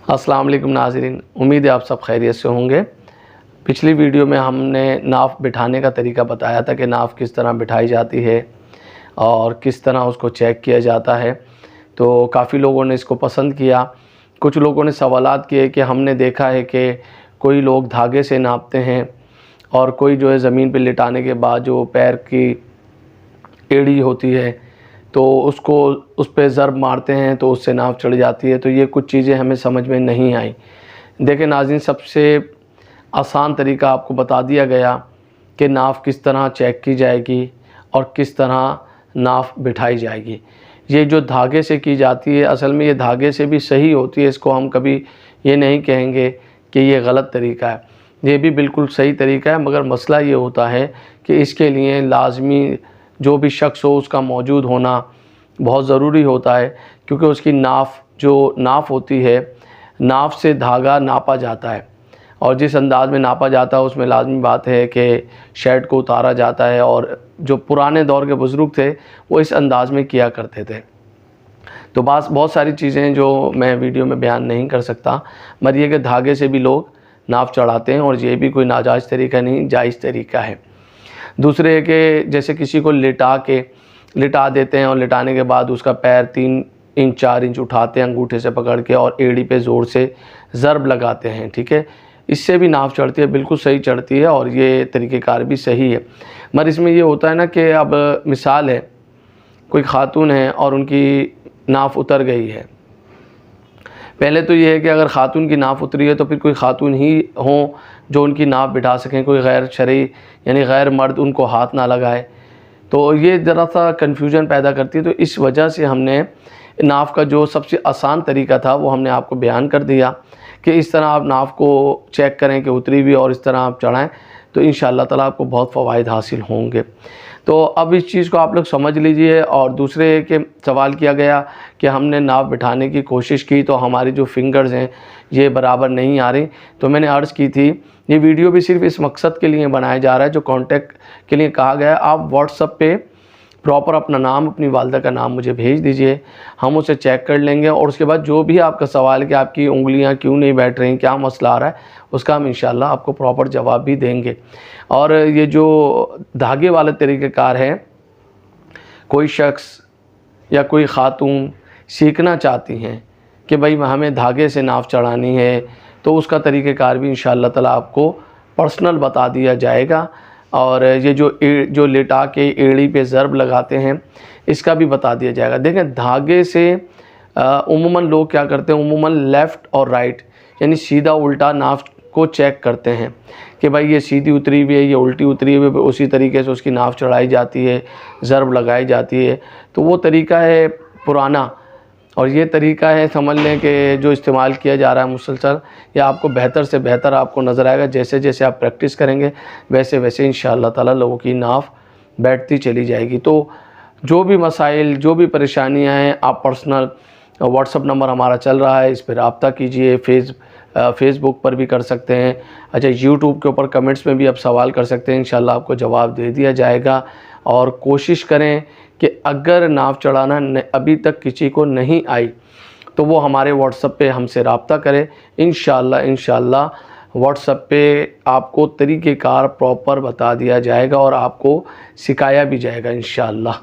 السلام علیکم ناظرین، امید ہے آپ سب خیریت سے ہوں گے۔ پچھلی ویڈیو میں ہم نے ناف بٹھانے کا طریقہ بتایا تھا کہ ناف کس طرح بٹھائی جاتی ہے اور کس طرح اس کو چیک کیا جاتا ہے، تو کافی لوگوں نے اس کو پسند کیا۔ کچھ لوگوں نے سوالات کیے کہ ہم نے دیکھا ہے کہ کوئی لوگ دھاگے سے ناپتے ہیں اور کوئی جو ہے زمین پہ لٹانے کے بعد جو پیر کی ایڑی ہوتی ہے تو اس پہ ضرب مارتے ہیں تو اس سے ناف چڑھ جاتی ہے۔ تو یہ کچھ چیزیں ہمیں سمجھ میں نہیں آئیں۔ دیکھیں ناظرین، سب سے آسان طریقہ آپ کو بتا دیا گیا کہ ناف کس طرح چیک کی جائے گی اور کس طرح ناف بٹھائی جائے گی۔ یہ جو دھاگے سے کی جاتی ہے، اصل میں یہ دھاگے سے بھی صحیح ہوتی ہے، اس کو ہم کبھی یہ نہیں کہیں گے کہ یہ غلط طریقہ ہے، یہ بھی بالکل صحیح طریقہ ہے، مگر مسئلہ یہ ہوتا ہے کہ اس کے لیے لازمی جو بھی شخص ہو اس کا موجود ہونا بہت ضروری ہوتا ہے، کیونکہ اس کی ناف ہوتی ہے، ناف سے دھاگا ناپا جاتا ہے اور جس انداز میں ناپا جاتا ہے اس میں لازمی بات ہے کہ شیڈ کو اتارا جاتا ہے، اور جو پرانے دور کے بزرگ تھے وہ اس انداز میں کیا کرتے تھے۔ تو بہت ساری چیزیں جو میں ویڈیو میں بیان نہیں کر سکتا، مگر یہ کہ دھاگے سے بھی لوگ ناف چڑھاتے ہیں اور یہ بھی کوئی ناجائز طریقہ نہیں، جائز طریقہ ہے۔ دوسرے ہے کہ جیسے کسی کو لٹا دیتے ہیں اور لٹانے کے بعد اس کا پیر 3 انچ 4 انچ اٹھاتے ہیں انگوٹھے سے پکڑ کے اور ایڑی پہ زور سے ضرب لگاتے ہیں، ٹھیک ہے، اس سے بھی ناف چڑھتی ہے، بالکل صحیح چڑھتی ہے اور یہ طریقہ کار بھی صحیح ہے۔ مگر اس میں یہ ہوتا ہے نا کہ اب مثال ہے، کوئی خاتون ہے اور ان کی ناف اتر گئی ہے۔ پہلے تو یہ ہے کہ اگر خاتون کی ناف اتری ہے تو پھر کوئی خاتون ہی ہوں جو ان کی ناف بٹھا سکیں، کوئی غیر شرعی یعنی غیر مرد ان کو ہاتھ نہ لگائے، تو یہ ذرا سا کنفیوژن پیدا کرتی ہے۔ تو اس وجہ سے ہم نے ناف کا جو سب سے آسان طریقہ تھا وہ ہم نے آپ کو بیان کر دیا کہ اس طرح آپ ناف کو چیک کریں کہ اتری ہوئی اور اس طرح آپ چڑھائیں تو انشاءاللہ تعالیٰ آپ کو بہت فوائد حاصل ہوں گے۔ تو اب اس چیز کو آپ لوگ سمجھ لیجئے۔ اور دوسرے کہ سوال کیا گیا کہ ہم نے ناف بٹھانے کی کوشش کی تو ہماری جو فنگرز ہیں یہ برابر نہیں آ رہی، تو میں نے عرض کی تھی یہ ویڈیو بھی صرف اس مقصد کے لیے بنایا جا رہا ہے، جو کانٹیکٹ کے لیے کہا گیا ہے، آپ واٹس ایپ پہ پراپر اپنا نام، اپنی والدہ کا نام مجھے بھیج دیجئے، ہم اسے چیک کر لیں گے اور اس کے بعد جو بھی آپ کا سوال ہے کہ آپ کی انگلیاں کیوں نہیں بیٹھ رہی، کیا مسئلہ آ رہا ہے، اس کا ہم انشاءاللہ آپ کو پراپر جواب بھی دیں گے۔ اور یہ جو دھاگے والا طریقہ کار ہے، کوئی شخص یا کوئی خاتون سیکھنا چاہتی ہیں کہ بھائی ہمیں دھاگے سے ناف چڑھانی ہے، تو اس کا طریقہ کار بھی انشاءاللہ تعالیٰ آپ کو پرسنل بتا دیا جائے گا، اور یہ جو لٹا کے ایڑی پہ ضرب لگاتے ہیں اس کا بھی بتا دیا جائے گا۔ دیکھیں دھاگے سے عموماً لوگ کیا کرتے ہیں، عموماً لیفٹ اور رائٹ یعنی سیدھا الٹا ناف کو چیک کرتے ہیں کہ بھائی یہ سیدھی اتری ہوئی ہے، یہ الٹی اتری ہوئی ہے، اسی طریقے سے اس کی ناف چڑھائی جاتی ہے، ضرب لگائی جاتی ہے۔ تو وہ طریقہ ہے پرانا، اور یہ طریقہ ہے سمجھ لیں کہ جو استعمال کیا جا رہا ہے مسلسل، یا آپ کو بہتر سے بہتر آپ کو نظر آئے گا۔ جیسے جیسے آپ پریکٹس کریں گے ویسے ویسے انشاءاللہ تعالیٰ لوگوں کی ناف بیٹھتی چلی جائے گی۔ تو جو بھی مسائل، جو بھی پریشانیاں ہیں، آپ پرسنل واٹس ایپ نمبر ہمارا چل رہا ہے، اس پہ رابطہ کیجئے، فیس بک پر بھی کر سکتے ہیں، اچھا یوٹیوب کے اوپر کمنٹس میں بھی آپ سوال کر سکتے ہیں، انشاءاللہ آپ کو جواب دے دیا جائے گا۔ اور کوشش کریں کہ اگر ناف چڑھانا ابھی تک کسی کو نہیں آئی تو وہ ہمارے واٹس ایپ پہ ہم سے رابطہ کرے، انشاءاللہ واٹس ایپ پہ آپ کو طریقہ کار پراپر بتا دیا جائے گا اور آپ کو سکھایا بھی جائے گا انشاءاللہ۔